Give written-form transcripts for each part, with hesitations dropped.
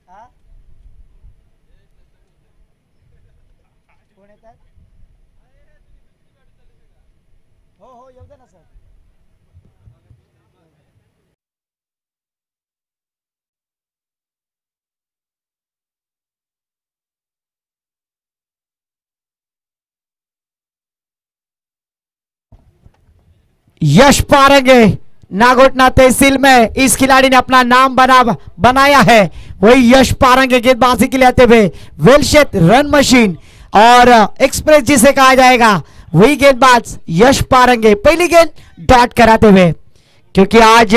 हा? कोण येतात? हो हो येऊ दे ना सर. यश पारेंगे नागोटना तहसील में इस खिलाड़ी ने अपना नाम बनाया है. वही यश पारेंगे गेंदबाजी के लिए आते हुए वेलशेत रन मशीन और एक्सप्रेस जिसे कहा जाएगा वही गेंदबाज यश पारेंगे पहली गेंद डॉट कराते हुए. क्योंकि आज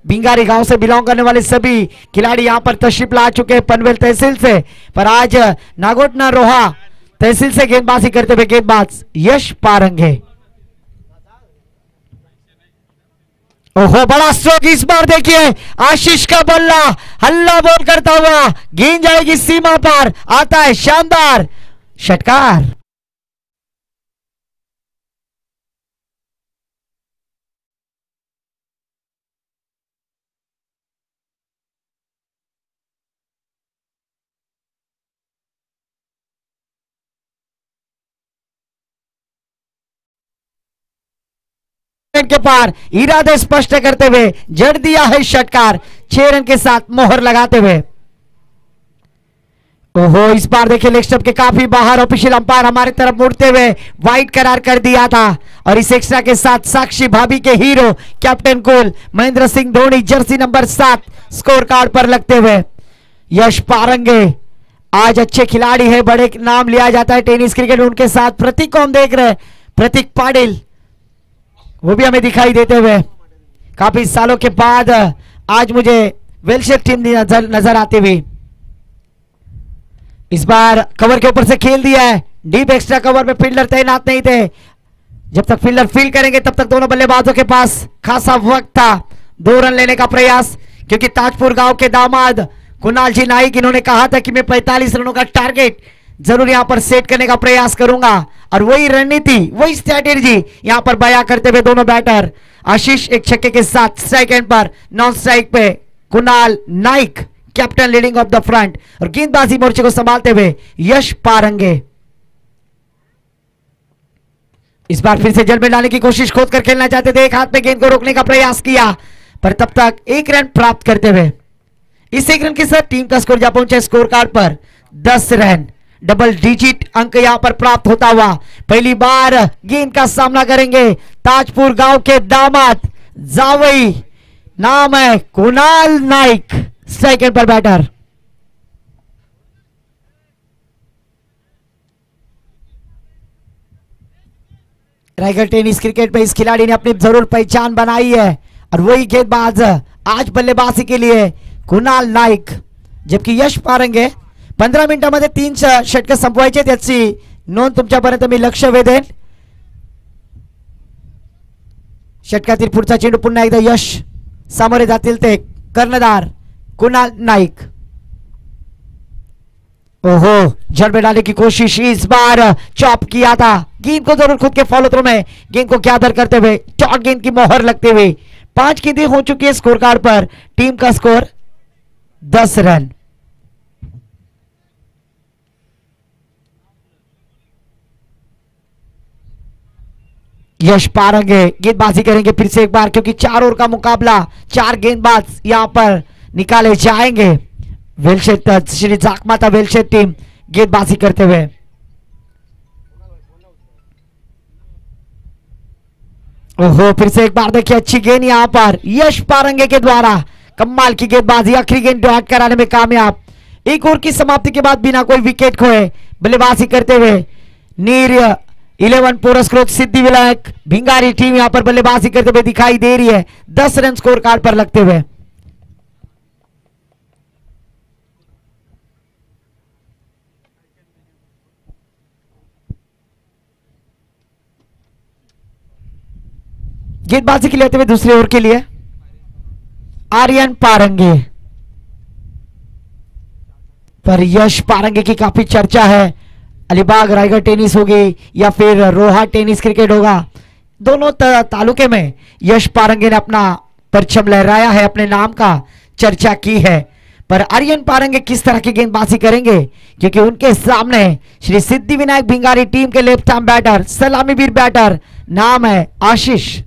बिंगारी गांव से बिलोंग करने वाले सभी खिलाड़ी यहां पर तशरीफ ला चुके हैं पनवेल तहसील से, पर आज नागोटना रोहा तहसील से गेंदबाजी करते हुए गेंदबाज यश पारेंगे. ओहो बड़ा स्ट्रोक इस बार देखिए आशीष का बल्ला हल्ला बोल करता हुआ गेंद जाएगी सीमा पर. आता है शानदार षटकार. के पार इरादे स्पष्ट करते हुए जड़ दिया है षटकार 6 रन के साथ मोहर लगाते हुए. ओहो इस बार देखिए लेग स्टंप के काफी बाहर ऑफिशियल अंपायर हमारी तरफ मुड़ते हुए वाइड करार कर दिया था. और इस एक्स्ट्रा के साथ साक्षी भाभी के hero captain cool Mahendra Singh Dhoni Jersey number 7 score card पर लगते हुए. यश पारेंगे आज अच्छे खिलाड़ी है, बड़े नाम लिया जाता है टेनिस क्रिकेट. उनके साथ प्रतीक को हम देख रहे हैं, प्रतीक पाटिल वो भी हमें दिखाई देते हुए काफी सालों के बाद आज मुझे वेलशेट टीम नजर आती हुई. इस बार कवर के ऊपर से खेल दिया है. डीप एक्स्ट्रा कवर में फील्डर तैनात नहीं थे. जब तक फील्डर फील्ड करेंगे तब तक दोनों बल्लेबाजों के पास खासा वक्त था 2 रन लेने का प्रयास. क्योंकि ताजपुर गांव के दामाद कुणाल जी नाइक इन्होंने कहा था कि मैं 45 रनों का टारगेट जरूर यहां पर सेट करने का प्रयास करूंगा. और वही रणनीति वही स्ट्रैटेजी यहां पर बयां करते हुए दोनों बैटर आशीष एक छक्के के साथ स्ट्राइक एंड पर नॉन स्ट्राइक पे Kunal Naik captain leading of the front और गेंदबाजी मोर्चे को संभालते हुए यश पारेंगे. इस बार फिर से जल में डालने की कोशिश खोद कर खेलना चाहते थे. एक हाथ में गेंद को रोकने का प्रयास किया पर तब तक 1 रन प्राप्त करते हुए इस 1 रन के साथ टीम का स्कोर जा पहुंचा स्कोर कार्ड पर 10 रन. डबल डिजिट अंक यहां पर प्राप्त होता हुआ पहली बार गेंद का सामना करेंगे ताजपुर गांव के दामाद जावई नाम है कुणाल नाइक सेकंड पर बैटर. रायगढ़ टेनिस क्रिकेट में इस खिलाड़ी ने अपनी जरूर पहचान बनाई है और वही गेंदबाज आज बल्लेबाजी के लिए कुणाल नाइक. जबकि यश पारेंगे 15 मिनिटांमध्ये 3 षटक संपवायचे त्याची नोंद तुमच्यापर्यंत मी लक्ष वेधेन. षटकातील पुढचा चेंडू पुन्हा एकदा यश सामोरे जातील ते कर्णधार कुणाल नाइक. ओहो जड़ में डालने की कोशिश इस बार चॉप किया था. गेंद को जरूर खुद के फॉलो थ्रो में गेंद को गैदर करते हुए चौट गेंद की मोहर लगते हुए 5 गेंदें हो चुकी है स्कोर कार्ड पर. टीम का स्कोर 10 रन. यश पारेंगे गेंदबाजी करेंगे फिर से एक बार क्योंकि 4 ओवर का मुकाबला 4 गेंदबाज यहां पर निकाले जाएंगे. वेलशेट श्री जाकमाता वेलशेट टीम गेंदबाजी करते हुए. ओहो फिर से एक बार देखिए अच्छी गेंद यहां पर यश पारेंगे के द्वारा कमाल की गेंदबाजी. आखिरी गेंद डॉट कराने में कामयाब. 1 ओवर की समाप्ति के बाद बिना कोई विकेट खोए बल्लेबाजी करते हुए नीर 11 पुरस्कृत सिद्धि विनायक भिंगारी टीम यहां पर बल्लेबाजी करते हुए दिखाई दे रही है 10 रन स्कोर कार्ड पर लगते हुए. गेंदबाजी के लिए आते हुए दूसरे ओवर के लिए आर्यन पारेंगे. पर यश पारेंगे की काफी चर्चा है. अलीबाग रायगढ़ टेनिस होगी या फिर रोहा टेनिस क्रिकेट होगा, दोनों तालुके में यश पारेंगे ने अपना परचम लहराया है, अपने नाम का चर्चा की है। पर आर्यन पारंगे किस तरह की गेंदबाजी करेंगे, क्योंकि उनके सामने श्री सिद्धिविनायक भिंगारी टीम के लेफ्ट आर्म बैटर, सलामी वीर बैटर, नाम है आशीष।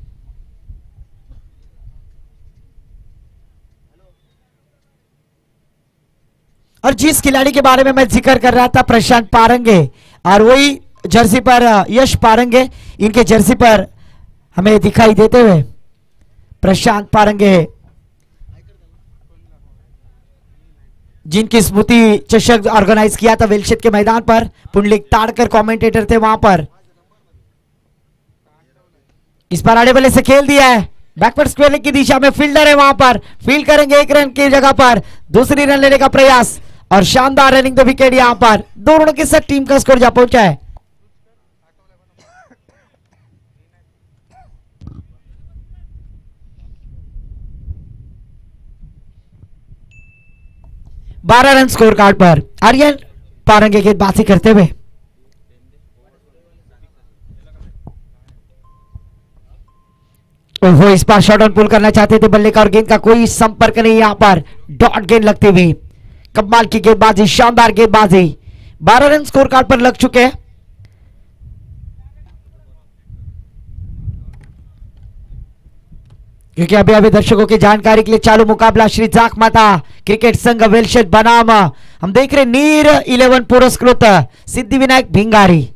और जिस खिलाड़ी के बारे में मैं जिक्र कर रहा था, प्रशांत पारंगे, और वही जर्सी पर यश पारंगे, इनके जर्सी पर हमें दिखाई देते हुए प्रशांत पारंगे, जिनकी स्मृति चषक ऑर्गेनाइज किया था वेलशेत के मैदान पर, पुंडलिक ताड़कर कमेंटेटर थे वहां पर। इस बार आड़े बल्ले से खेल दिया है, बैकवर्ड स्क्वायर लेग की दिशा में फील्डर है, वहां पर फील्ड करेंगे, 1 रन की जगह पर दूसरी रन लेने का प्रयास, और शानदार रनिंग द विकेट यहां पर। 2 रनों के साथ टीम का स्कोर जा पहुंचा है। बारह रन स्कोर कार्ड पर आर्यन पारंगे गेंदबाजी करते हुए। ओहो, इस बार शॉट ऑन पुल करना चाहते थे बल्ले का, और गेंद का कोई संपर्क नहीं, यहां पर डॉट गेंद लगती हुई। कमाल की गेंदबाजी, शानदार गेंदबाजी। 12 रन स्कोर कार्ड पर लग चुके हैं। क्योंकि अभी अभी दर्शकों की जानकारी के लिए चालू मुकाबला श्री जाक माता क्रिकेट संघ वेलशेत बनाम, हम देख रहे नीर 11 पुरस्कृत सिद्धिविनायक भिंगारी।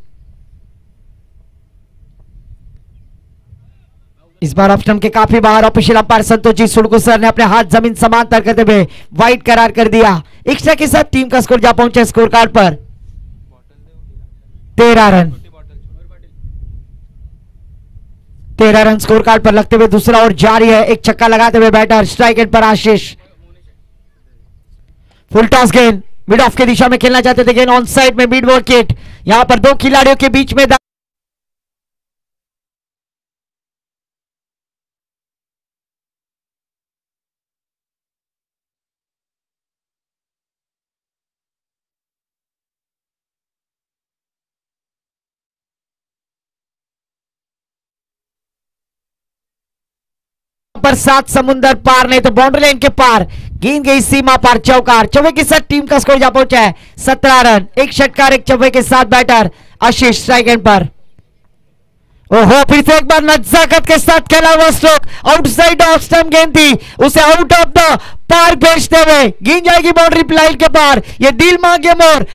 इस बार ऑफ स्टंप के काफी बाहर official umpire Santosh ji सुड़कू sir ने अपने हाथ जमीन समांतर करते हुए वाइड करार कर दिया। एक्स्ट्रा के साथ टीम का स्कोर जा पहुंचा स्कोर कार्ड पर 13 रन। 13 रन स्कोर कार्ड पर लगते हुए दूसरा और जारी है। एक छक्का लगाते हुए बैटर स्ट्राइक एंड पर आशीष। फुल टॉस गेंद मिड ऑफ की दिशा में खेलना चाहते थे, गेंद ऑन साइड में मिड विकेट। यहां पर 2 खिलाड़ियों के बीच में पर 7 समुंदर पार नहीं तो बाउंड्री लाइन के पार, गेंद गई सीमा पार, चौकार। चौके के साथ टीम का स्कोर जा पहुंचा है 17 रन। एक षटकार एक चौके के साथ बैटर आशीष स्ट्राइक एंड पर। ओहो, फिर से एक बार नजाकत के साथ खेला हुआ स्ट्रोक, आउटसाइड ऑफ स्टंप गेंद थी, उसे आउट ऑफ द पार्क भेजते हुए गेंद जाएगी बाउंड्री लाइन के पार। ये दिल मांगे मोर।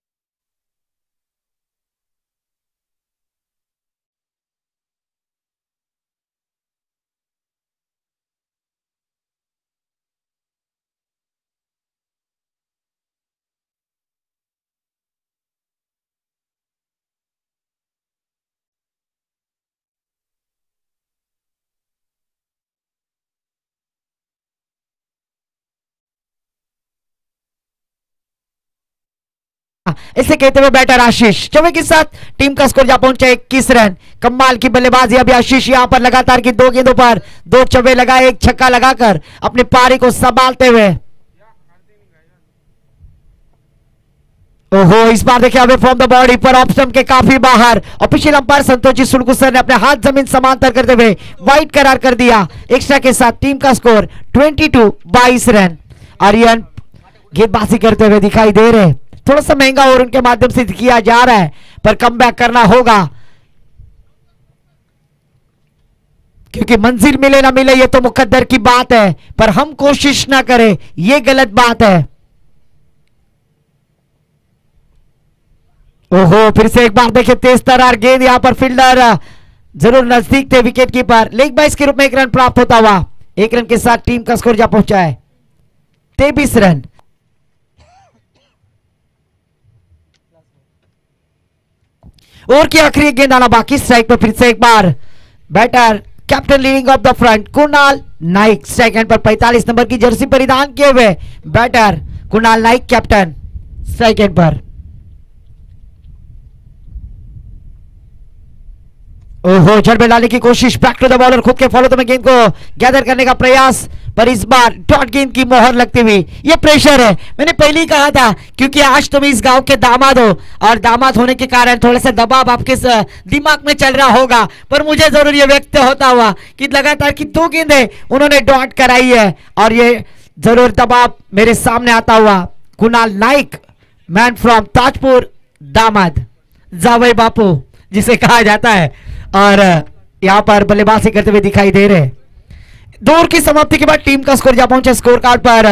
इसे कहते हुए बैटर आशीष, चौके के साथ टीम का स्कोर जा पहुंचा 21 रन। कमाल की बल्लेबाजी अभी आशीष यहां पर लगातार की 2 गेंदों पर 2 चौके लगाए, एक छक्का लगाकर अपनी पारी को संभालते हुए। ओहो, इस बार देखिए अवे फ्रॉम द बॉडी पर ऑफ स्टंप के काफी बाहर, official umpire Santosh ji सुड़कू sir ने अपने हाथ जमीन समांतर करते हुए वाइड करार कर दिया। एक्स्ट्रा के साथ टीम का स्कोर 22 रन। आर्यन गेंदबाजी करते हुए दिखाई दे रहे, थोड़ा सा महंगा और उनके माध्यम से किया जा रहा है, पर कमबैक करना होगा, क्योंकि मंजिल मिले ना मिले ये तो मुकद्दर की बात है, पर हम कोशिश ना करें ये गलत बात है। ओहो, फिर से एक बार देखिए तेज तरार गेंद, यहां पर फील्डर जरूर नजदीक थे विकेट कीपर। लेग बाइस के रूप में 1 रन प्राप्त होता हुआ, 1 रन के साथ टीम का स्कोर जा पहुंचा है 23 रन। और की आखिरी गेंद आना बाकी, स्ट्राइक पर फिर से एक बार batter captain leading of the front Kunal Naik, strike end पर 45 नंबर की जर्सी परिधान किए हुए batter Kunal Naik captain strike end पर। ओहो, जड़ में डालने की कोशिश, बैक टू द बॉलर, खुद के फॉलो में गेंद को गैदर करने का प्रयास, पर इस बार डॉट गेंद की मोहर लगती हुई ये प्रेशर है। मैंने पहले ही कहा था क्योंकि आज तुम इस गांव के दामाद हो और दामाद होने के कारण थोड़ा सा दबाव आपके दिमाग में चल रहा होगा, पर मुझे जरूर ये व्यक्त होता हुआ कि लगातार की 2 गेंदें उन्होंने डॉट कराई है और ये जरूर दबाव मेरे सामने आता हुआ कुणाल नाइक, मैन फ्रॉम ताजपुर, दामाद जावई बापू जिसे कहा जाता है, और यहां पर बल्लेबाजी करते हुए दिखाई दे रहे हैं। दौर की समाप्ति के बाद टीम का स्कोर जा पहुंचा स्कोर कार्ड पर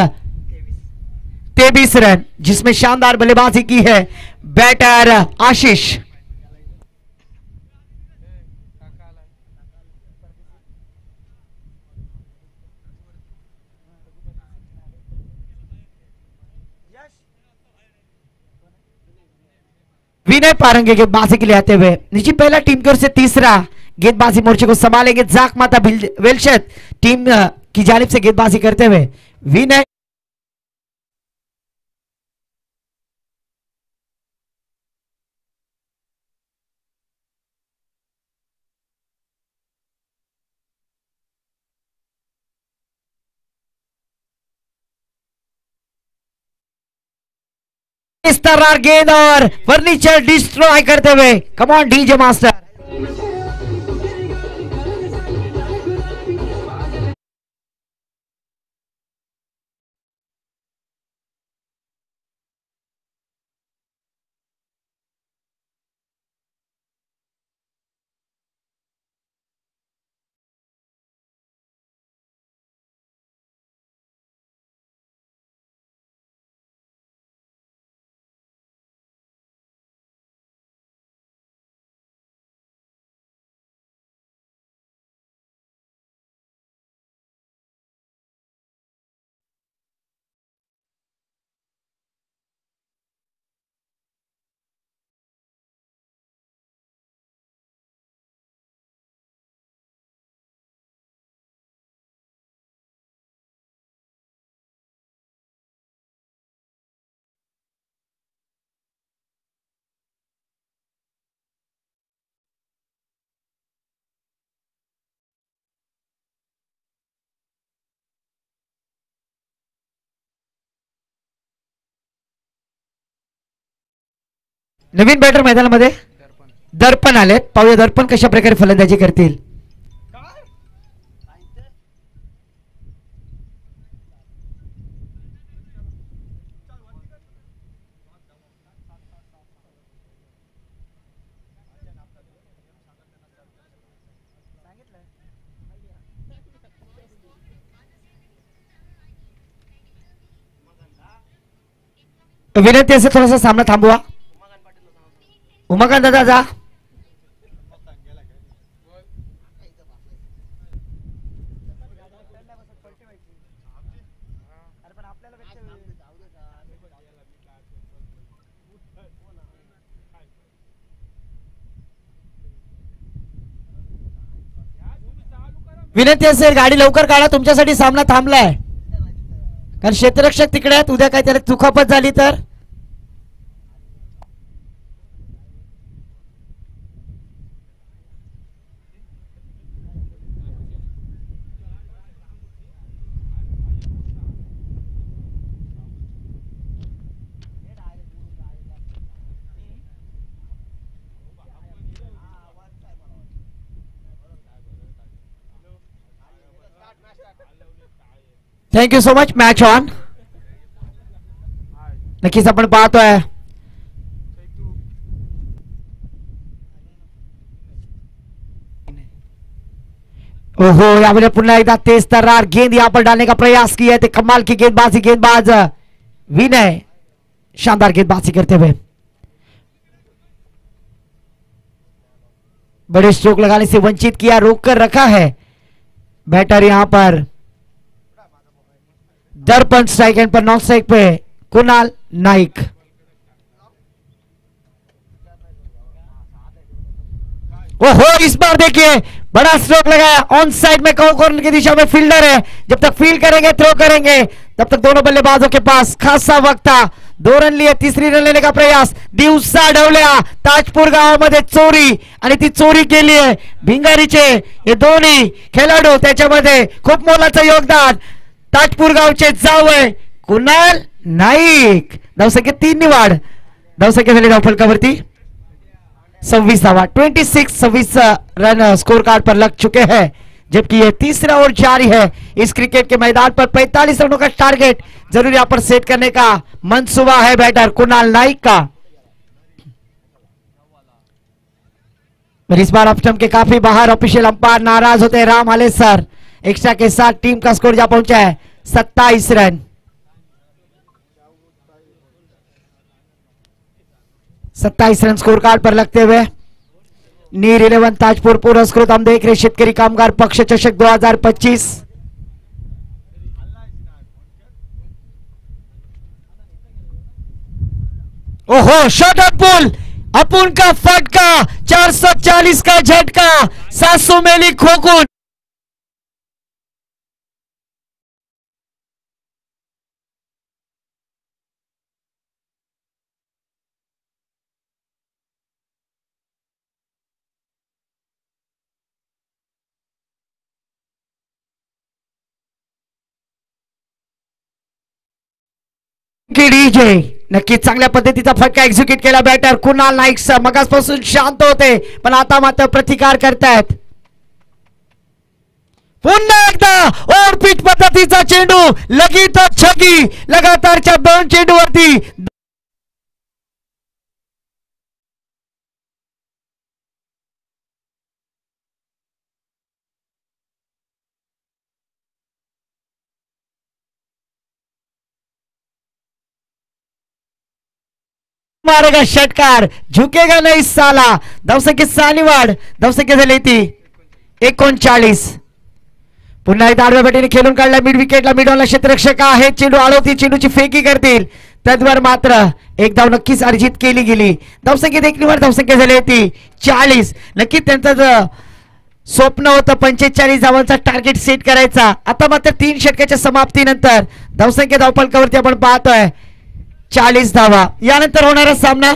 23 रन, जिसमें शानदार बल्लेबाजी की है बैटर आशीष। विनय पारंगे गेंदबाजी के लिए आते हुए निजी पहला टीम की ओर से तीसरा गेंदबाजी मोर्चे को संभालेंगे जाक माता वेलशत टीम की जानिब से गेंदबाजी करते हुए विनय। इस तरह गेंद और फर्नीचर डिस्ट्रॉय करते हुए कम ऑन डीजे मास्टर। नवीन बॅटर मैदानामध्ये दर्पण आले, पाहूया दर्पण कशा प्रकारे फलंदाजी करतील। विनंती असेल थोडासा सामना थांबवा। उमाकांत दादा जा। विनंती असेल गाडी लवकर काढा, तुमच्यासाठी सामना थांबलाय, कारण क्षेत्ररक्षक तिकडे आहेत, उद्या काय त्याला दुखापत झाली तर। Thank you so much. Match on नक्कीच आपण पाहतोय ओहो, यावेळी पुन्हा एकदा तेज तर्रार गेंद यहाँ पर डालने का प्रयास किया थे, कमाल की गेंदबाजी गेंदबाज विनय शानदार गेंदबाजी करते हुए बड़े स्ट्रोक लगाने से वंचित किया, रोक कर रखा है बैटर यहां पर दर्पण स्ट्राइक एंड पर नॉन स्ट्राइक पे कुणाल नाइक। ओहो, इस बार देखिए बड़ा स्ट्रोक लगाया, ऑन साइड में कॉर्नर की दिशा में फील्डर है, जब तक फील्ड करेंगे थ्रो करेंगे तब तक दोनों बल्लेबाजों के पास खासा वक्त था। 2 रन लिए, तिसरी रन लेने का प्रयास दिवसा ढवल्या ताजपूर गावामध्ये चोरी, आणि ती चोरी केली आहे भिंगारीचे हे दोन्ही खेळाडू, त्याच्यामध्ये खूप मोलाचं योगदान ताजपूर गावचे जावय कुणाल नाईक. धावसंख्या 3 नि वाढ. धावसंख्या झाली धाव फलकावरती 26 धावा. 26 रन स्कोर कार्ड पर लग चुके हैं, जबकि ये तीसरा ओवर जारी है इस क्रिकेट के मैदान पर. 45 रनों का टारगेट जरूर यहां पर सेट करने का मंसूबा है बैटर कुणाल नाइक का. इस बार अपस्टंप के काफी बाहर ऑफिशियल अंपायर नाराज होते हैं. राम हाले सर एक्स्ट्रा के साथ टीम का स्कोर जा पहुंचा है 27 रन. 27 रन स्कोर कार्ड पर लगते हुए नीर 11 ताजपुर पुरस्कृत हम देख रहे शेतकरी कामगार पक्ष चषक 2025. ओहो शॉट ऑन पुल. अपुन का फटका 440 का झटका 700 मेली खोकून. डीजे नक्कीच चांगल्या पद्धतीचा फटका एक्झिक्यूट केला बॅटर कुणाल नाईक. मगासपासून शांत होते पण आता मात्र प्रतिकार करतायत. पुन्हा एकदा ओव्हर पिच पद्धतीचा चेंडू लगेच छगी. लगातारच्या 2 चेंडूवरती मारेगा षटकार. झुकेगा नहीं साला. धावसंख्या 6 नि वाढ. धावसंख्या झाली ती 39. पुन्हा एकदा आडव्या बॅटीने खेळून काढला मिड विकेटला. मिडॉनला क्षेत्ररक्षक आहे. चेंडू अडवतील. चेंडूची फेकी करतील. तद्वार मात्र एक धाव नक्कीच अर्जित केली गेली. धावसंख्येत 1 नि वाढ. धावसंख्या झाली ती 40. नक्कीच त्यांचं स्वप्न होतं 45 धावांचा टार्गेट सेट करायचा. आता मात्र 3 षटकाच्या समाप्तीनंतर धावसंख्या धावफलकावरती आपण पाहतोय 40 धावा. यानंतर होणारा सामना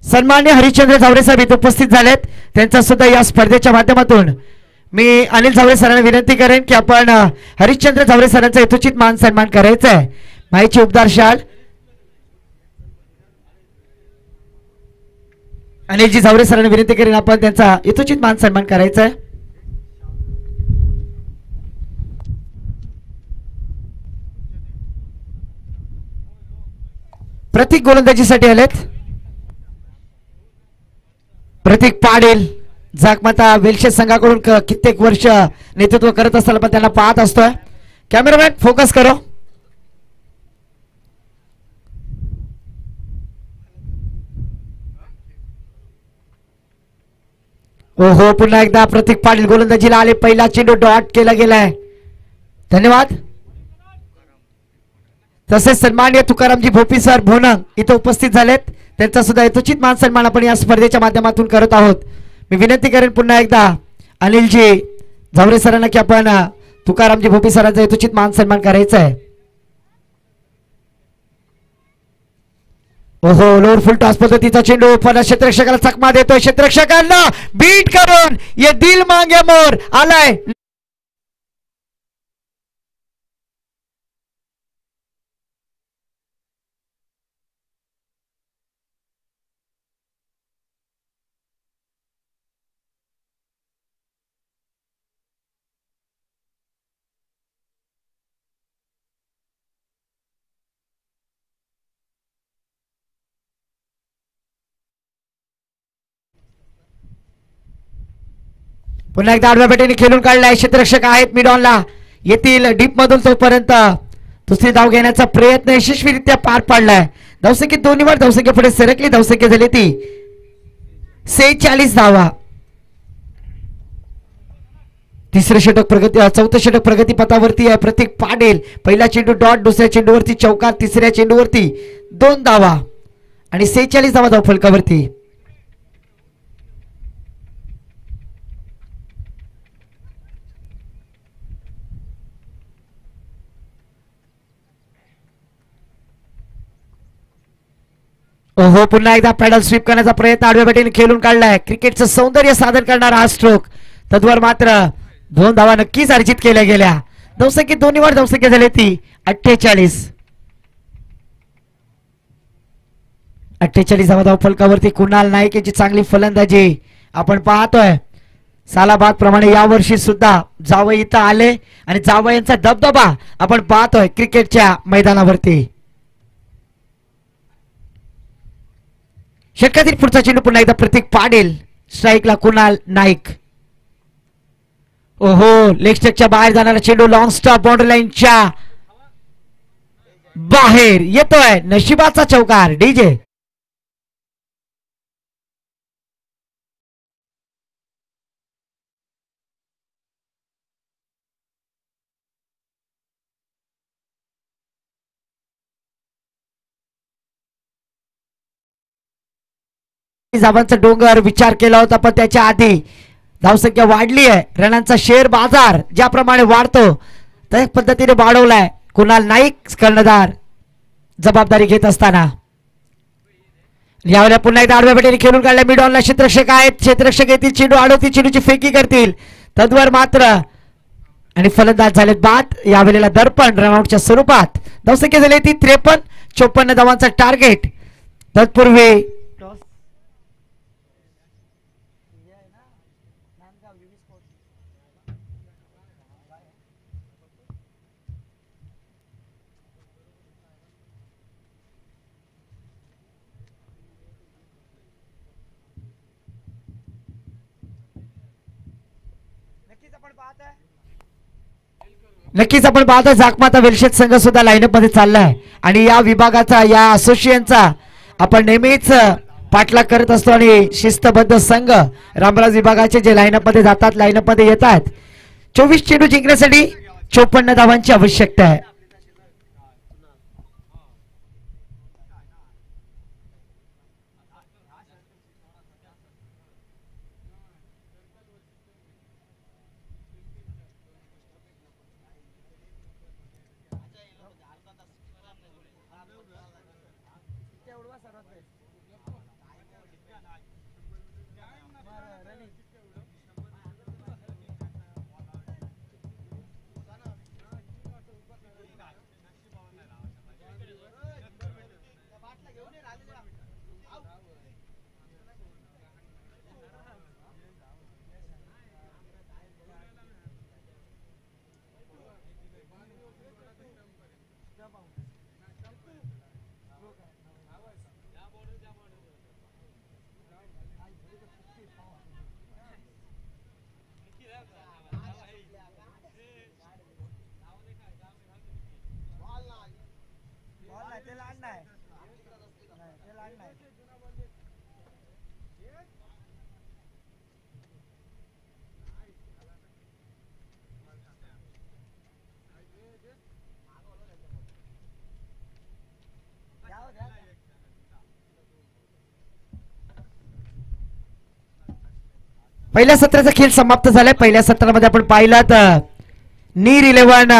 सन्मान्य हरिश्चंद्र झावरे साहेब इथे उपस्थित झालेत. त्यांचा सुद्धा या स्पर्धेच्या माध्यमातून मी अनिल झावरे सरांना विनंती करेन की आपण हरिश्चंद्र झावरे सरांचा यथोचित मान सन्मान करायचा आहे. माहिती उपदार शाल अनिलजी झावरे सरांना विनंती करेन आपण त्यांचा यथोचित मान सन्मान करायचा आहे. प्रतीक गोलंदाजीसाठी आलेत. प्रतीक पाटील जागमाता वेल्शेस संघाकडून कित्येक वर्ष नेतृत्व करत असताना पण त्यांना पाहत असतोय. कॅमेरामॅन फोकस करो. ओहो पुन्हा एकदा प्रतीक पाटील गोलंदाजीला आले. पहिला चेंडू डॉट केला गेलाय. धन्यवाद. तसेच सन्मान्य तुकारामजी भोपी सर भोनंग इथे उपस्थित झालेत. त्यांचा सुद्धा यथोचित मान सन्मान आपण या स्पर्धेच्या माध्यमातून करत आहोत. मी विनंती करेन पुन्हा एकदा अनिलजी झावरे सरांना की आपण तुकारामजी भोपी सरांचा यथोचित मान सन्मान करायचा आहे. ओहो लोअर फुल टॉस पद्धतीचा चेंडू पण क्षेत्ररक्षकाला चकमा देतोय. क्षेत्ररक्षकांना बीट करून ये दिल मांगे मोर आलाय. पुन्हा एकदा आडव्या बॅटीने खेळून काढलाय. क्षेत्ररक्षक आहेत मिडॉनला येथील डीप मधून तोपर्यंत दुसरी धाव घेण्याचा प्रयत्न यशस्वीरित्या पार पाडलाय. धावसंख्येत 2 नि वाढ. धावसंख्या पुढे सरकली. धावसंख्या झाली ती 46 धावा. तिसरे षटक प्रगती 4थं षटक प्रगती पथावरती आहे. प्रतीक पाटील पहिला चेंडू डॉट. दुसऱ्या चेंडूवरती चौकार. तिसऱ्या चेंडूवरती 2 धावा आणि 46 धावा धाव फलकावरती. ओहो पुन्हा एकदा पॅडल स्वीप करण्याचा प्रयत्न आडव्या बॅटीने खेळून काढलाय. क्रिकेटचं सौंदर्य सादर करणारा हा स्ट्रोक तद्वार मात्र 2 धावा नक्कीच अर्जित केल्या गेल्या. धावसंख्येत दोन्हीवर धावसंख्या झाली ती 48. 48 धावा धाव फलकावरती कुणाल नाईक याची चांगली फलंदाजी आपण पाहतोय. सालाबाद प्रमाणे यावर्षी सुद्धा जावई इथं आले आणि जावयांचा दबदबा आपण पाहतोय क्रिकेटच्या मैदानावरती. षटकातील पुढचा चेंडू पुन्हा एकदा प्रतीक पाटील. स्ट्राईकला कुणाल नाईक. ओहो, लेग स्टॅकच्या बाहेर जाणारा चेंडू लॉंग स्टॉप बाउंड्री लाईनच्या बाहेर येतोय. नशिबाचा चौकार डीजे. धावांचा डोंगर विचार केला होता, पण त्याच्या आधी धावसंख्या वाढली आहे. रनांचा शेअर बाजार ज्याप्रमाणे वाढतो त्या पद्धतीने वाढवलाय कुणाल नाईक कर्णधार जबाबदारी घेत असताना. यावेळेला पुन्हा एकदा आडव्या बेटीने खेळून काढल्या. मिड ऑनला क्षेत्ररक्षक आहेत. क्षेत्ररक्षक येतील, चेंडू अडवतील, चेंडूची फेकी करतील. तद्वार मात्र आणि फलंदाज झालेत बाद. यावेळेला दर्पण रनआउटच्या स्वरूपात. धावसंख्या झाली ती 53. 54 धावांचा टार्गेट. तत्पूर्वी नक्कीच आपण पाहतोय जाकमाता वेलशेत संघ सुद्धा लाईनअप मध्ये चाललाय आणि या विभागाचा या असोसिएशनचा आपण नेहमीच पाठलाग करत असतो आणि शिस्तबद्ध संघ रामराज विभागाचे जे लाईनअप मध्ये जातात, लाईनअप मध्ये येतात. 24 चेंडू जिंकण्यासाठी 54 धावांची आवश्यकता आहे. पहिल्या सत्राचा खेळ समाप्त झालाय. पहिल्या सत्रामध्ये आपण पाहिलं तर नीर 11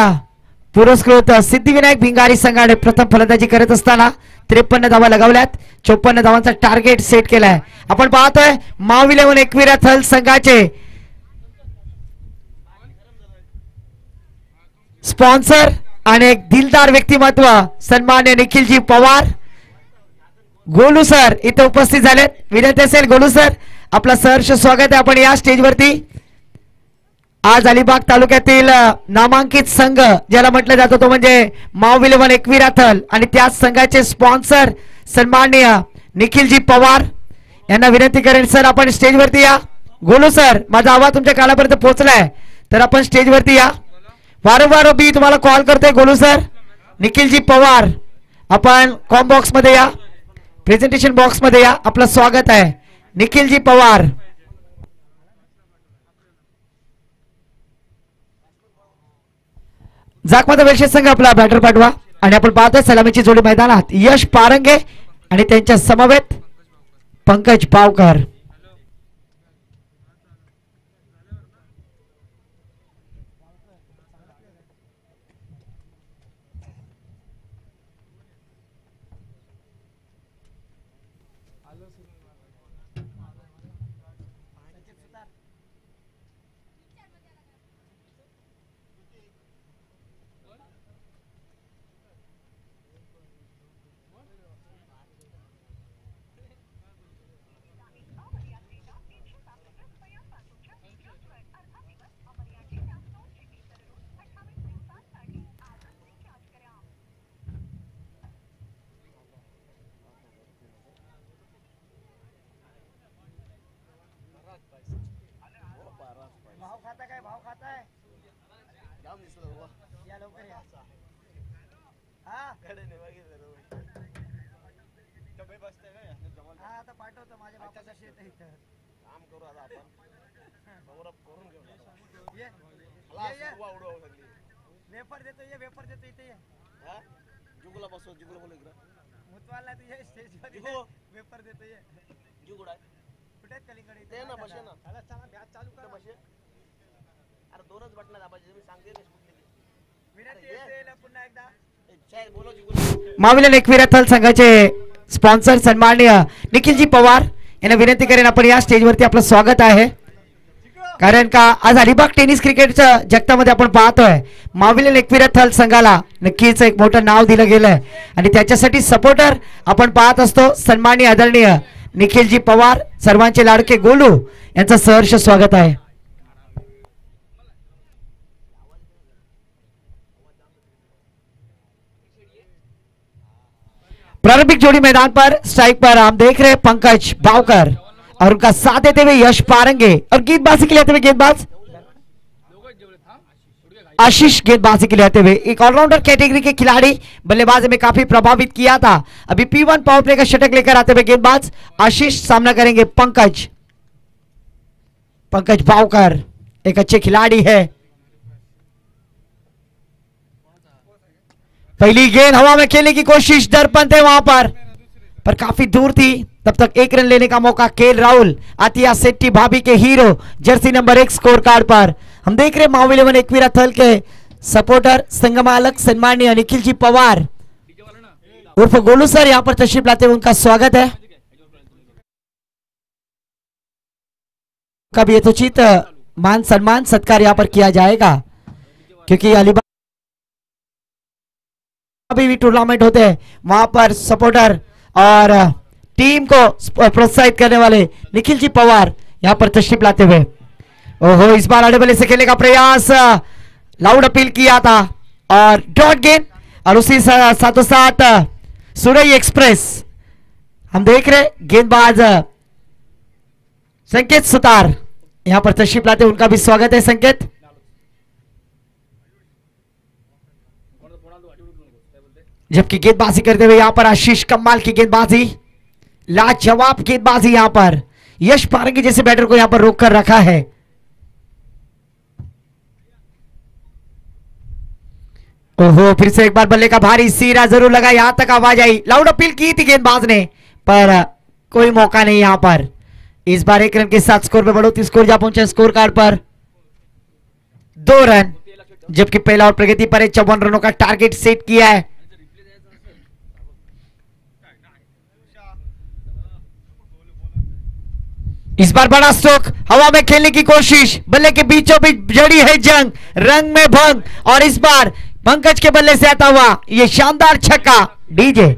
पुरस्कृत सिद्धिविनायक भिंगारी संघाने प्रथम फलंदाजी करत असताना 53 धावा लगावल्यात. 54 धावांचा टार्गेट सेट केलाय. आपण पाहतोय माव 11 एकविरा थल संघाचे स्पॉन्सर आणि एक दिलदार व्यक्तिमत्व सन्मान्य निखिलजी पवार गोलू सर इथे उपस्थित झालेत. विनंती असेल गोलू सर आपला सहर्ष स्वागत आहे. आपण या स्टेजवरती आज अलिबाग तालुक्यातील नामांकित संघ ज्याला म्हटलं जातं तो म्हणजे माव 11 एकविरा थल आणि त्याच संघाचे स्पॉन्सर सन्माननीय निखिलजी पवार यांना विनंती करेन सर आपण स्टेजवरती या. गोलू सर माझा आवाज तुमच्या कानापर्यंत पोहोचलाय तर आपण स्टेजवरती या. वारंवार मी तुम्हाला कॉल करतोय गोलू सर. निखिलजी पवार आपण कॉम बॉक्स मध्ये या, प्रेझेंटेशन बॉक्स मध्ये या. आपलं स्वागत आहे निखिलजी पवार. जाकमाता वेलशेत संघ आपला बॅटर पाठवा आणि आपण पाहतोय सलामीची जोडी मैदानात यश पारंगे आणि त्यांच्या समवेत पंकज पावकर. भाव खाता काय भाव खाताय या लवकर या हा हा आता पाठवतो माझ्या बापाचं शेत आहे इथं काम करू आता आपण गौरव करून घेऊ ये वेफर देतो ये वेफर देतो इथे ये हा जुगला बसव जुगला बोल इकडे मुतवाला तू ये स्टेज वर वेफर देतो ये जुगडा कुठे कलिंगड इथे ना बसे ना चला चला बॅच चालू कर बसे अरे दोनच बटन दाबायचे मी सांगते रे विनंती येते पुन्हा एकदा जय बोलो जुगला माविलन एकवीरा थल संघाचे स्पॉन्सर सन्माननीय निखिलजी पवार यांना विनंती करेन आपण या स्टेजवरती आपलं स्वागत आहे कारण का आज अलिबाग टेनिस क्रिकेटच्या जगतामध्ये आपण पाहतोय माविलन एकवीरा थल संघाला नक्कीच एक मोठं नाव दिलं गेलंय आणि त्याच्यासाठी सपोर्टर आपण पाहत असतो सन्माननीय आदरणीय निखिलजी पवार सर्वांचे लाडके गोलू यांचं सहर्ष स्वागत आहे प्रारंभिक जोड़ी मैदान पर स्ट्राइक पर हम देख रहे हैं पंकज बावकर और उनका साथ देते हुए यश पारंगे और गेंदबाजी के लिए आते हुए गेंदबाज आशीष गेंदबाजी के लिए आते हुए एक ऑलराउंडर कैटेगरी के खिलाड़ी बल्लेबाजी में काफी प्रभावित किया था अभी P1 पावर प्ले का शतक लेकर आते हुए गेंदबाज आशीष सामना करेंगे पंकज बावकर एक अच्छे खिलाड़ी है पहली गेंद हवा में खेलने की कोशिश दर्पण थे वहां पर काफी दूर थी तब तक एक रन लेने का मौका केएल राहुल आतिया सेट्टी भाभी के hero Jersey number 1 score card पर हम देख रहे माहौल 11 एकवीरा थल के सपोर्टर संगमालक सन्माननीय निखिल जी पवार उर्फ गोलू सर यहां पर तशरीफ लाते हुए उनका स्वागत है कभी यथोचित मान सम्मान सत्कार यहां पर किया जाएगा क्योंकि अलीबाग अभी भी टूर्नामेंट होते हैं वहां पर सपोर्टर और टीम को प्रोत्साहित करने वाले निखिल जी पवार यहां पर तशरीफ लाते हुए ओहो इस बार आड़े बल्ले से खेलने का प्रयास लाउड अपील किया था और डॉट गेंद और उसी साथों साथ सुरई एक्सप्रेस हम देख रहे गेंदबाज संकेत सुतार यहां पर तशरीफ लाते उनका भी स्वागत है संकेत जबकि गेंदबाजी करते हुए यहां पर आशीष कमाल की गेंदबाजी लाजवाब गेंदबाजी यहां पर यश पारंगी जैसे बैटर को यहां पर रोक कर रखा है ओहो फिर से एक बार बल्ले का भारी सीरा जरूर लगा यहां तक आवाज आई लाउड अपील की थी गेंदबाज ने पर कोई मौका नहीं यहां पर इस बार 1 रन के साथ स्कोर में बढ़ोतरी स्कोर जा पहुंचे स्कोर कार्ड पर 2 रन जबकि पहला और प्रगति पर 54 रनों का टारगेट सेट किया है इस बार बड़ा स्ट्रोक हवा में खेलने की कोशिश बल्ले के बीचों बीच जड़ी है जंग रंग में भंग और इस बार पंकज के बल्ले से आता हुआ ये शानदार छक्का डीजे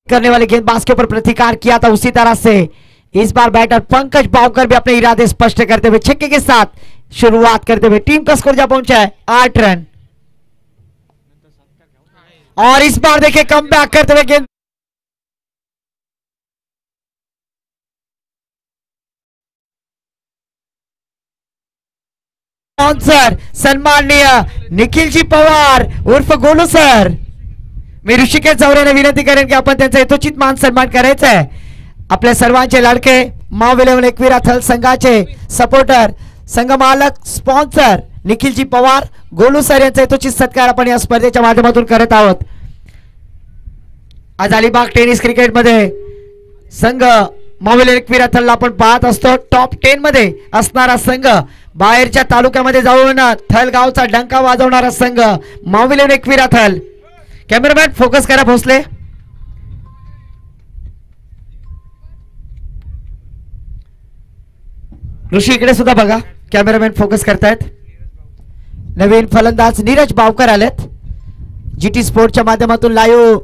करने वाले गेंदबाज के ऊपर प्रतिकार किया था उसी तरह से इस बार बैटर पंकज बावकर भी अपने इरादे स्पष्ट करते हुए छक्के के साथ शुरुआत करते हुए टीम का स्कोर जा पहुंचा है 8 रन और इस बार देखिए कमबैक करते हुए गेंद स्पॉन्सर सन्माननीय निखिल जी पवार उर्फ गोलू सर मी ऋषिकेश जावरेने विनंती करेन की आपण त्यांचा यथोचित मान सन्मान करायचा आहे आपल्या सर्वांचे लाडके माविलन एकवीरा थल संघाचे सपोर्टर संघ मालक स्पॉन्सर निखिलजी पवार गोलू सर यांचा यथोचित सत्कार आपण या स्पर्धेच्या माध्यमातून करत आहोत आज अलिबाग टेनिस क्रिकेट मध्ये संघ माविलन एकवीरा थलला आपण पाहत असतो टॉप 10 मध्ये असणारा संघ बाहेरच्या तालुक्यामध्ये जाऊन थल गावचा डंका वाजवणारा संघ माविलन एकवीरा थल कॅमेरामॅन फोकस करा भोसले ऋषी इकडे सुद्धा बघा कॅमेरामॅन फोकस करतायत नवीन फलंदाज नीरज बावकर आलेत जीटी स्पोर्टच्या माध्यमातून लाईव्ह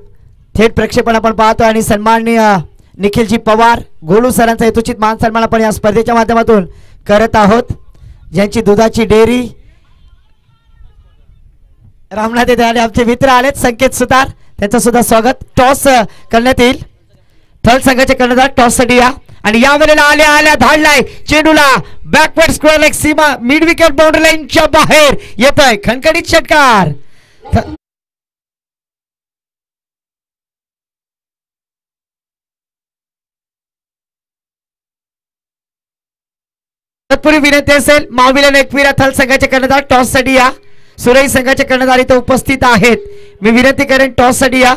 थेट प्रक्षेपण आपण पाहतो आणि सन्माननीय निखिलजी पवार गोलू सरांचा यथोचित मान सन्मान आपण या स्पर्धेच्या माध्यमातून करत आहोत, ज्यांची दुधाची डेअरी रामनाथ येथे आणि आमचे मित्र आलेत संकेत सुतार, त्यांचं सुद्धा स्वागत. टॉस करण्यात येईल. थर्ड संघाचे कर्णधार टॉस साठी या आणि या वेळेला आल्या धाडलाय चेंडूला बॅकवर्ड स्क्वेअर लेग सीमा मिड विकेट बाउंड्री लाईनच्या बाहेर येतोय खणखणीत षटकार. तत्पूर्वी विनंती असेल माविलन एकविरा थल संघाचे कर्णधार टॉस साठी या. सुरई संघाचे कर्णधार इथे उपस्थित आहेत. मी विनंती करेन टॉस साठी या.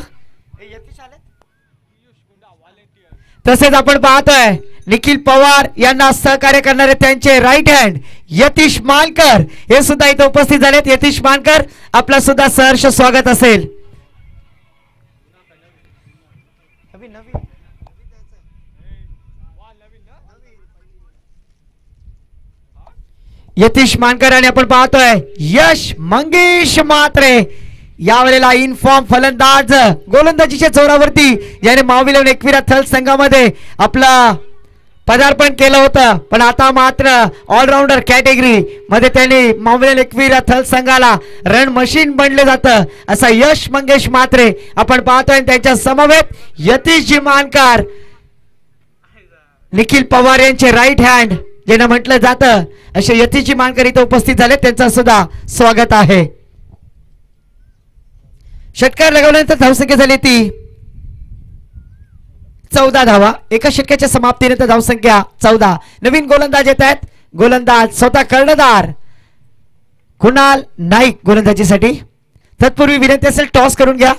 तसेच आपण पाहतोय निखिल पवार यांना सहकार्य करणारे त्यांचे राईट हँड यतीश मानकर हे सुद्धा इथे उपस्थित झालेत. यतीश मानकर आपला सुद्धा सहर्ष स्वागत असेल. यतीश मानकर आणि आपण पाहतोय यश मंगेश म्हात्रे यावेळेला इनफॉर्म फलंदाज गोलंदाजीच्या जोरावरती ज्याने माविलन एकविरा थल संघामध्ये आपलं पदार्पण केलं होतं, पण आता मात्र ऑलराऊंडर कॅटेगरी मध्ये त्यांनी माविलन एकविरा थल संघाला रन मशीन बनले जातं असा यश मंगेश म्हात्रे आपण पाहतोय. त्यांच्या समवेत यतीशजी मानकर निखिल पवार यांचे राईट हँड ज्यांना म्हटलं जातं असे यतीशजी मानकर इथे उपस्थित झाले, त्यांचं सुद्धा स्वागत आहे. षटकार लगावल्यानंतर धावसंख्या झाली ती 14 धावा. एका षटकाच्या समाप्तीनंतर धावसंख्या 14. नवीन गोलंदाज येत आहेत. गोलंदाज स्वतः कर्णधार कुणाल नाईक गोलंदाजीसाठी. तत्पूर्वी विनंती असेल टॉस करून घ्या.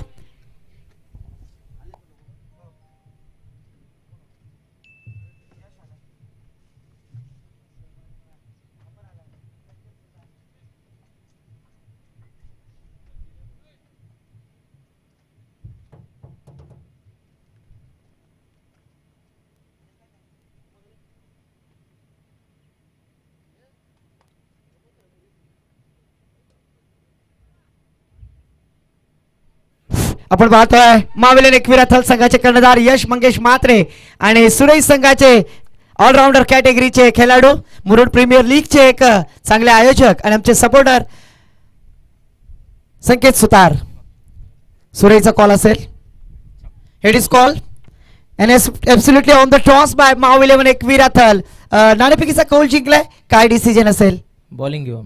आपण पाहतोय माविलन एकविरा थल संघाचे कर्णधार यश मंगेश म्हात्रे आणि सुरई संघाचे ऑलराऊंडर कॅटेगरीचे खेळाडू मुरुड प्रीमियर लीगचे एक चांगले आयोजक आणि आमचे सपोर्टर संकेत सुतार. सुरईचा कॉल असेल. Head is call and is absolutely on the toss by माविलन एकविरा थल. नाणेफेकीचा कौल जिंकलाय. काय डिसिजन असेल? बॉलिंग घेऊ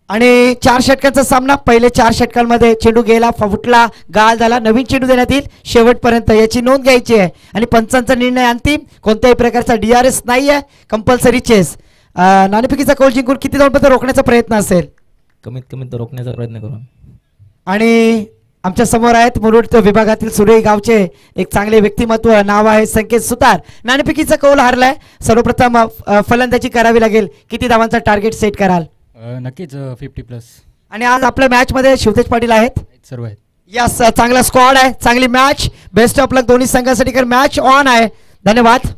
आणि 4 षटकांचा सामना. पहिले 4 षटकांमध्ये चेंडू गेला, फुटला, गाल झाला. नवीन चेंडू देण्यात येईल शेवटपर्यंत याची नोंद घ्यायची आहे. आणि पंचांचा निर्णय अंतिम. कोणत्याही प्रकारचा DRS नाही आहे. Compulsory chess. नाणेफेकीचा कौल जिंकून किती धावांपर्यंत रोखण्याचा प्रयत्न असेल? कमीत कमी रोखण्याचा प्रयत्न करू. आणि आमच्या समोर आहेत मुरुड विभागातील सुरई गावचे एक चांगले व्यक्तिमत्व, नाव आहे संकेत सुतार. नाणेफेकीचा कौल हारलाय. सर्वप्रथम फलंदाजी करावी लागेल. किती धावांचा टार्गेट सेट कराल? नक्कीच 50+. आणि आज आपल्या मॅच मध्ये शिवतेज पाटील आहेत. सर्व आहेत. यस, चांगला स्क्वॉड आहे, चांगली मॅच. बेस्ट ऑफ लक दोन्ही संघासाठी, कारण मॅच ऑन आहे. धन्यवाद.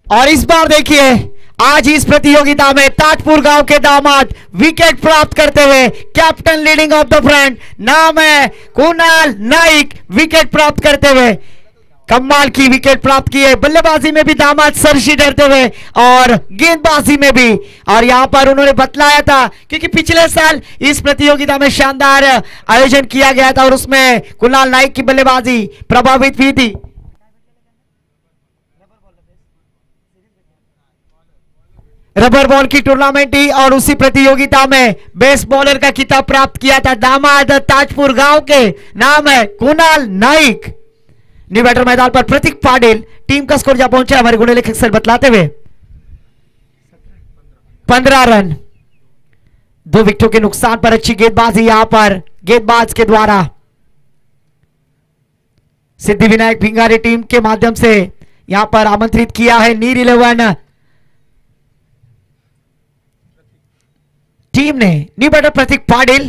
और इस बार देखिए आज इस प्रतियोगिता में ताजपुर गांव के दामाद विकेट प्राप्त करते हुए captain leading of the front, नाम है कुणाल नाइक. विकेट प्राप्त करते हुए कमाल की विकेट प्राप्त की है. बल्लेबाजी में भी दामाद सरशी डरते हुए और गेंदबाजी में भी. और यहां पर उन्होंने बतलाया था क्योंकि पिछले साल इस प्रतियोगिता में शानदार आयोजन किया गया था और उसमें कुणाल नाइक की बल्लेबाजी प्रभावित हुई थी. रबर बॉल की टूर्नामेंट थी और उसी प्रतियोगिता में बेस्ट बॉलर का खिताब प्राप्त किया था दामाद ताजपुर गांव के, नाम है कुणाल नाइक. न्यू बैटर मैदान पर प्रतीक पाटिल. टीम का स्कोर जहां पहुंचा हमारे गुण लेखक सर बतलाते हुए 15 रन. 2 विकेटों के नुकसान पर अच्छी गेंदबाजी यहां पर गेंदबाज के द्वारा. सिद्धि विनायक भिंगारी टीम के माध्यम से यहां पर आमंत्रित किया है नीर 11 टीम ने न्यू बैटर प्रतीक पाटिल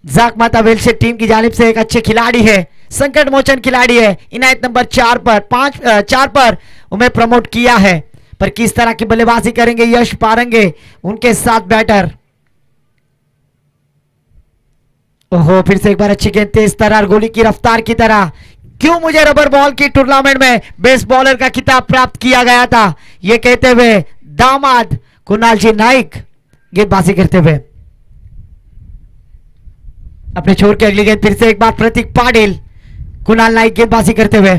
जाक माता वेलसे टीम की जानिब से एक अच्छे खिलाड़ी है, संकट मोचन खिलाड़ी है। इनायत नंबर 4 पर उन्हें प्रमोट किया है, पर किस तरह की बल्लेबाजी करेंगे यश पारेंगे उनके साथ बैटर। ओहो, फिर से एक बार अच्छी गेंद तेज तरार गोली की रफ्तार की तरह। क्यों मुझे रबर बॉल की टूर्नामेंट में बेस्ट बॉलर का खिताब प्राप्त किया गया था, यह कहते हुए दामाद कुणाल जी नाइक गेंदबाजी करते हुए अपने छोर की अगली गेंद। फिर से एक बार प्रतीक पाटिल, कुणाल नाइक गेंदबाजी करते हुए।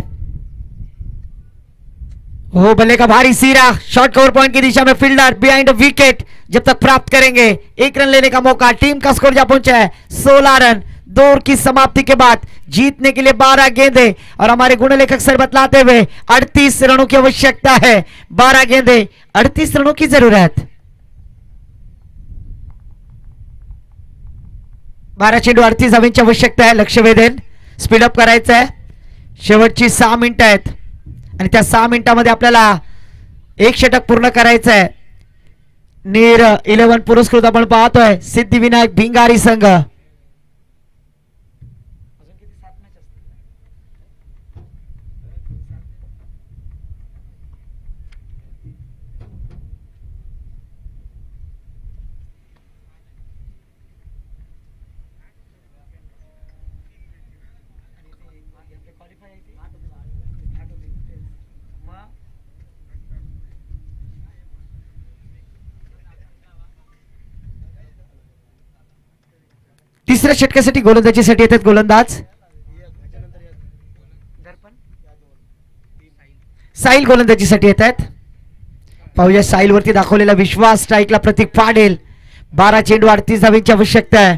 वो बल्ले का भारी सीरा, शॉर्ट कवर पॉइंट की दिशा में फील्डर बिहाइंड विकेट जब तक प्राप्त करेंगे 1 रन लेने का मौका। टीम का स्कोर जा पहुंचा है 16 रन। 2 ओवर की समाप्ति के बाद जीतने के लिए 12 गेंदें और हमारे गुण लेखक सर बतलाते हुए 38 रनों की आवश्यकता है। 12 गेंदें 38 रनों की जरूरत। 12 चेंडू 38 धावांची आवश्यकता आहे। लक्ष वेधेन स्पीडअप करायचं आहे। शेवटची 6 मिनिटं आहेत आणि त्या 6 मिनिटांमध्ये आपल्याला 1 षटक पूर्ण करायचं आहे। नीर 11 पुरस्कृत आपण पाहतोय सिद्धिविनायक भिंगारी संघ। तिसऱ्या षटकासाठी गोलंदाजीसाठी येतात गोलंदाज साहिल गोलंदाजीसाठी येत आहेत। पाहूया साहिल वरती दाखवलेला विश्वास। स्ट्राईकला प्रतीक पाटिल। 12 चेंडू 38 धावांची आवश्यकता आहे।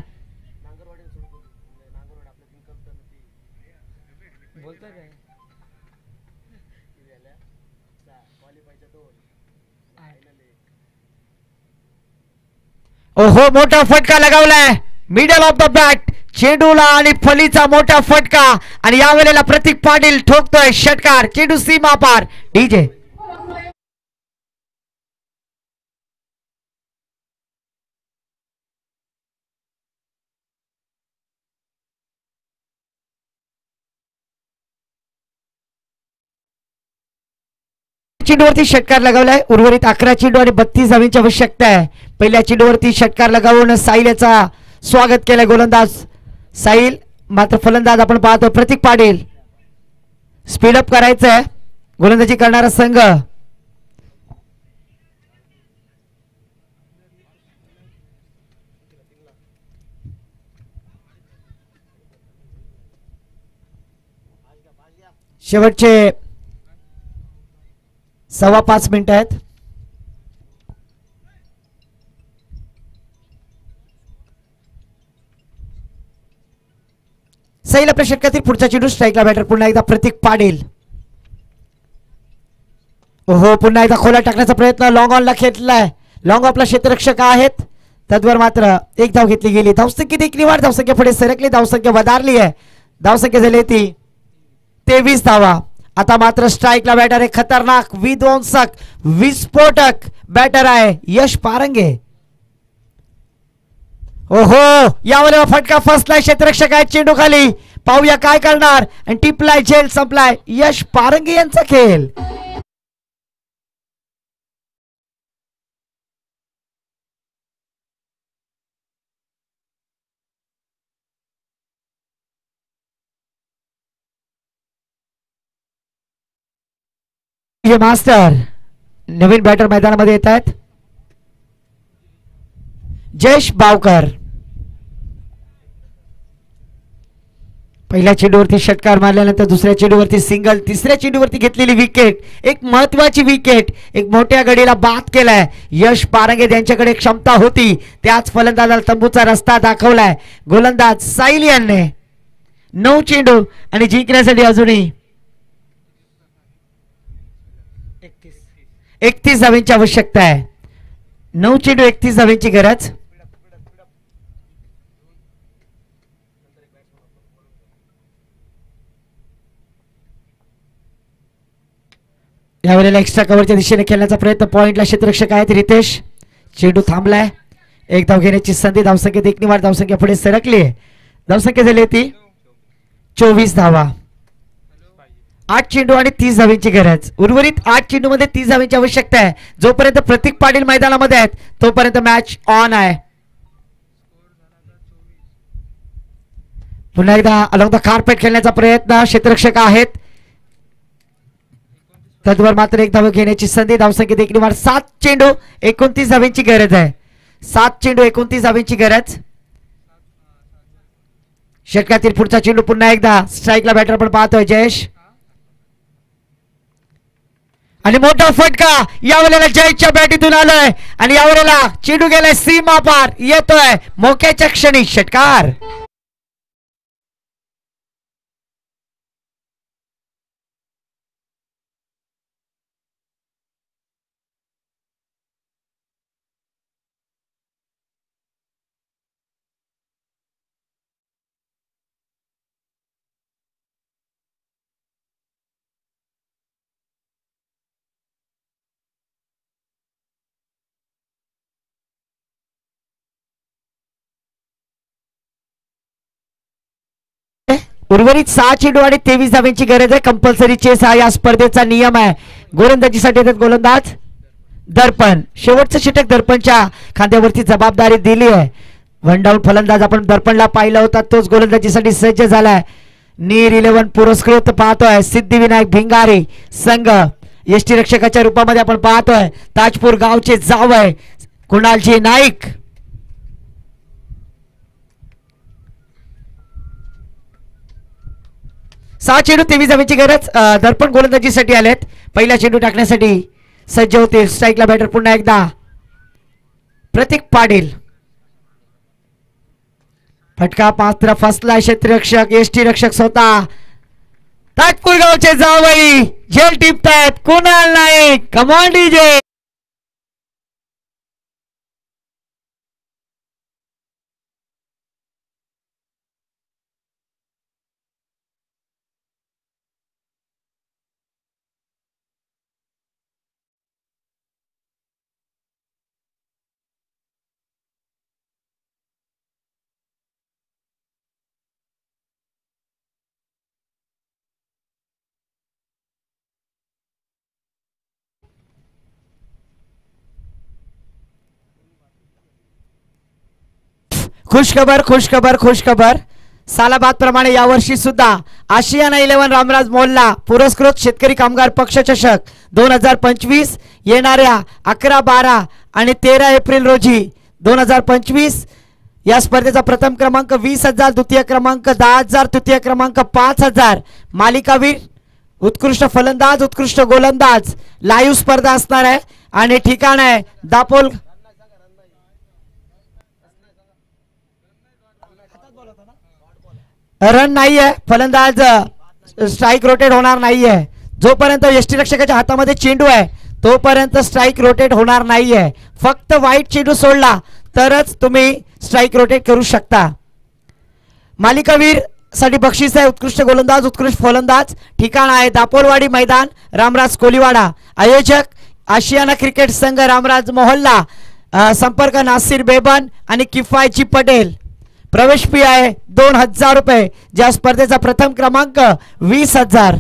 ओहो, मोठा फटका लगावलाय मिडल ऑफ द बॅट चेंडूला आणि फलीचा मोठा फटका आणि यावेळेला प्रतीक पाटिल ठोकतोय षटकार। चेंडू सीमा पार। डीजे चेंडूवरती षटकार लगावलाय। उर्वरित 11 चेंडू आणि 32 धावांची आवश्यकता आहे। पहिल्या चेंडूवरती षटकार लगावून साहिल याचा स्वागत केलंय गोलंदाज साहिल। मात्र फलंदाज आपण पाहतो प्रतीक पाटिल। स्पीडअप करायचं आहे गोलंदाजी करणारा संघ। शेवटचे 5.25 मिनिटं आहेत। साहिल आपल्या षटकातील पुढचा चेंडू स्ट्राईकला बॅटर पुन्हा एकदा प्रतीक पाटिल। ओहो, पुन्हा एकदा खोला टाकण्याचा प्रयत्न लॉंग ऑनला खेळलाय। लॉंग ऑफला क्षेत्ररक्षक आहेत, तद्वर मात्र 1 धाव घेतली गेली। धावसंख्येत एक निवाड, धावसंख्या पुढे सरकली, धावसंख्या वधारली आहे। धावसंख्या झाली ती 23 धावा। आता मात्र स्ट्राईकला बॅटर आहे खतरनाक विध्वंसक विस्फोटक बॅटर आहे यश पारंगे। ओहो, यावेळेला फटका फसलाय क्षेत्ररक्षक आहे चेंडू खाली। पाहूया काय करणार आणि टिपलाय झेल संपलाय यश पारंगे यांचा खेळ। ये मास्टर नवीन बॅटर मैदानामध्ये येत आहेत जयेश बावकर। पहिल्या चेंडूवरती षटकार मारल्यानंतर दुसऱ्या चेंडूवरती सिंगल, तिसऱ्या चेंडूवरती घेतलेली विकेट, एक महत्वाची विकेट, एक मोठ्या गडीला बाद केलाय यश पारंगे। त्यांच्याकडे क्षमता होती, त्याच फलंदाजाला तंबूचा रस्ता दाखवलाय गोलंदाज साहिल यांनी। 9 चेंडू आणि जिंकण्यासाठी अजूनही 31 धावांची आवश्यकता आहे। 9 चेंडू 31 धावांची गरज। यावेळेला एक्स्ट्रा कव्हरच्या दिशेने खेळण्याचा प्रयत्न, पॉइंटला क्षेत्ररक्षक आहेत रितेश। चेंडू थांबलाय, एक धाव घेण्याची संधी. धावसंख्येत एक निवार धावसंख्या पुढे सरकली आहे. धावसंख्या झाली ती 24 धावा. 8 चेंडू आणि 30 धावांची गरज. उर्वरित 8 चेंडू मध्ये 30 धावांची आवश्यकता आहे. जोपर्यंत प्रतीक पाटील मैदानामध्ये आहेत तोपर्यंत मॅच ऑन आहे. पुन्हा एकदा अलॉंग द कार्पेट खेळण्याचा प्रयत्न क्षेत्ररक्षक आहेत. तद्वर मात्र एक धाव घेण्याची संधी. धावसंख्येत एक निवार. 7 चेंडू 29 धावांची गरज आहे. 7 चेंडू 29 धावांची गरज. षटकातील पुढचा चेंडू पुन्हा एकदा स्ट्राईकला बॅटर पण पाहतोय जयेश. आणि मोठा फटका यावेळेला जयेशच्या बॅटीतून आलोय आणि यावेळेला चेंडू गेलाय सीमा पार. येतोय मोक्याच्या क्षणी षटकार. उर्वरित 6 चेंडू आणि 23 धावांची गरज आहे. कंपल्सरी चेस हा या स्पर्धेचा नियम आहे. गोलंदाजीसाठी येतात गोलंदाज दर्पण. शेवटचं षटक दर्पणच्या खांद्यावरती जबाबदारी दिली आहे. वन डाऊन फलंदाज आपण दर्पणला पाहिला होता तोच गोलंदाजीसाठी सज्ज झालाय. नीर 11 पुरस्कृत पाहतोय. सिद्धिविनायक भिंगारी संघ यष्टी रक्षकाच्या रूपामध्ये आपण पाहतोय. ताजपूर गावचे जावय कुणालजी नाईक. सहा चेंडू 23 धावांची गरज. दर्पण गोलंदाजीसाठी आलेत. पहिला चेंडू टाकण्यासाठी सज्ज होतील. स्ट्राईकला बॅटर पुन्हा एकदा प्रतीक पाटील. फटका मात्र फसला. क्षेत्ररक्षक यष्टी रक्षक स्वतः ताजपूर गावचे जावई झेल टिपतायत कुणाल नाईक. Come on DJ. खुशखबर खुशखबर खुशखबर. सालाबाद प्रमाणे यावर्षी सुद्धा आशियाना 11 रामराज मोल्ला पुरस्कृत शेतकरी कामगार पक्ष चषक 2025 येणाऱ्या 11, 12 आणि 13 एप्रिल रोजी 2025 या स्पर्धेचा प्रथम क्रमांक 20,000, द्वितीय क्रमांक 10,000, तृतीय क्रमांक 5,000. मालिकावीर, उत्कृष्ट फलंदाज, उत्कृष्ट गोलंदाज लाईव्ह स्पर्धा असणार आहे आणि ठिकाण आहे दापोल. रन नाहीये. फलंदाज स्ट्राईक रोटेट होणार नाहीये. जोपर्यंत यष्टीरक्षकाच्या हातामध्ये चेंडू आहे तोपर्यंत स्ट्राईक रोटेट होणार नाहीये. फक्त वाईट चेंडू सोडला तरच तुम्ही स्ट्राईक रोटेट करू शकता. मालिकावीर साठी बक्षीस आहे उत्कृष्ट गोलंदाज, उत्कृष्ट फलंदाज. ठिकाण आहे दापोलवाडी मैदान, रामराज कोलीवाडा. आयोजक आशियाना क्रिकेट संघ रामराज मोहल्ला. संपर्क नासिर बेबन आणि किफायतजी पटेल. प्रवेश फी आहे 2,000 रुपये. ज्या स्पर्धेचा प्रथम क्रमांक 20,000.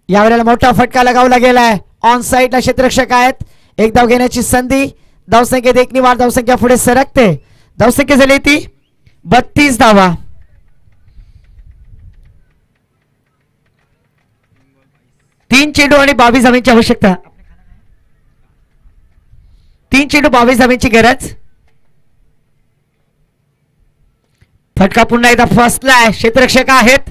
यावेळेला मोठा फटका लगावला गेलाय. ऑन साइडला क्षेत्ररक्षक आहेत. एक धाव घेण्याची संधी. धावसंख्येत एक निवार धावसंख्या पुढे सरकते. धावसंख्या झाली ती 32 धावा. तीन चेंडू आणि 22 धावांची आवश्यकता. 3 चेंडू 22 धावांची गरज. फटका पुन्हा एकदा फसलाय. क्षेत्ररक्षक आहेत.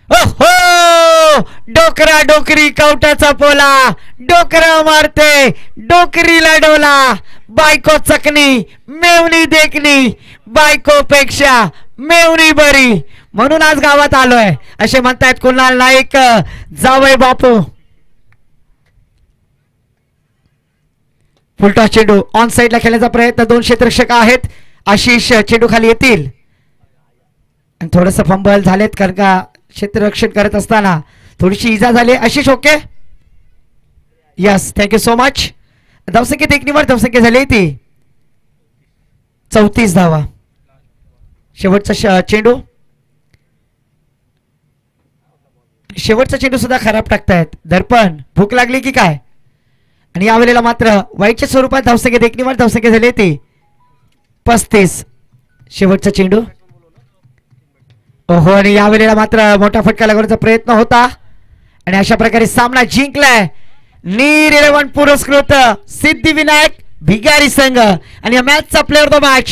ओहो, डोकरा डोकरी कवटाचा पोला. डोकरा मारते डोकरीला डोला. बायको चकनी मेवणी देखणी. बायकोपेक्षा मेवणी बरी. म्हणून आज गावात आलोय असे म्हणतायत कुणाल नाईक जावई बापू. फुलटॉस चेंडू ऑन साइडला खेळण्याचा प्रयत्न. 2 क्षेत्ररक्षक आहेत. आशिष चेंडू खाली येतील. आणि थोडंसं फंबल झालेत कारण का क्षेत्ररक्षण करत असताना थोडीशी इजा झाली. Ashish okay. Yes, thank you so much. धावसंख्येत एक निवड धावसंख्या झाली ती 34 धावा. शेवटचा चेंडू, शेवटचा चेंडू सुद्धा खराब टाकतायत. दर्पण भूक लागली की काय? आणि यावेळेला मात्र वाईटच्या स्वरूपात धावसंख्येत एक निवड धावसंख्या झाली ती 35. शेवटचा चेंडू. ओहो, आणि यावेळेला मात्र मोठा फटका लागवण्याचा प्रयत्न होता आणि अशा प्रकारे सामना जिंकलाय नीर 11 पुरस्कृत सिद्धिविनायक भिगारी संघ आणि मॅचचा प्लेअर ऑफ द मॅच